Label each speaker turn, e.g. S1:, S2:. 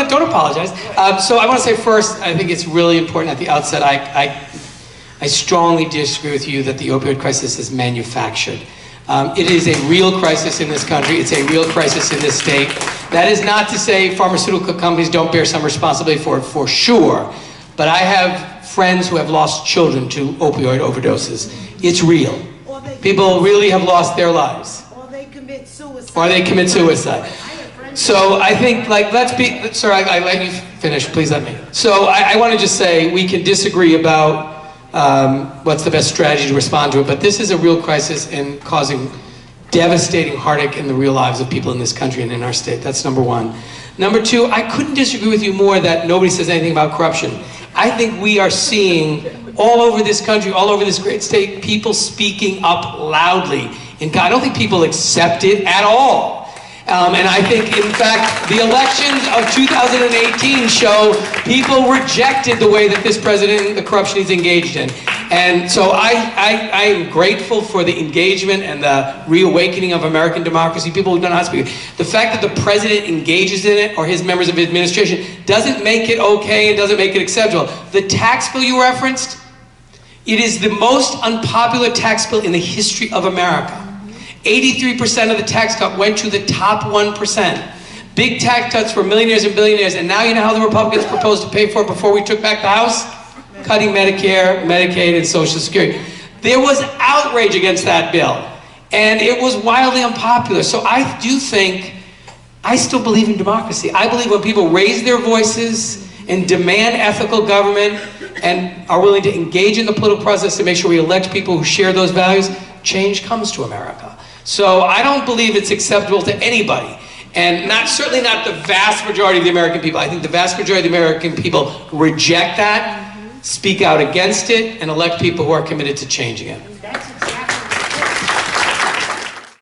S1: don't apologize. So I want to say first, I think it's really important at the outset, I strongly disagree with you that the opioid crisis is manufactured. It is a real crisis in this country. It's a real crisis in this state. That is not to say pharmaceutical companies don't bear some responsibility for sure. But I have friends who have lost children to opioid overdoses. It's real. People really have lost their lives.
S2: Or they commit suicide.
S1: Or they commit suicide. So I think, like, let's be, sir, I let you finish, please let me. So I want to just say we can disagree about what's the best strategy to respond to it, but this is a real crisis and causing devastating heartache in the real lives of people in this country and in our state. That's number one. Number two, I couldn't disagree with you more that nobody says anything about corruption. I think we are seeing all over this country, all over this great state, people speaking up loudly. And I don't think people accept it at all. And I think, in fact, the elections of 2018 show people rejected the way that this president, the corruption he's engaged in. And so I am grateful for the engagement and the reawakening of American democracy. People who don't know how to speak. The fact that the president engages in it, or his members of his administration, doesn't make it okay and doesn't make it acceptable. The tax bill you referenced, it is the most unpopular tax bill in the history of America. 83% of the tax cut went to the top 1%. Big tax cuts for millionaires and billionaires, and now you know how the Republicans proposed to pay for it before we took back the House? Cutting Medicare, Medicaid, and Social Security. There was outrage against that bill, and it was wildly unpopular. So I do think, I still believe in democracy. I believe when people raise their voices and demand ethical government and are willing to engage in the political process to make sure we elect people who share those values, change comes to America. So I don't believe it's acceptable to anybody, and certainly not the vast majority of the American people. I think the vast majority of the American people reject that, speak out against it, and elect people who are committed to changing it.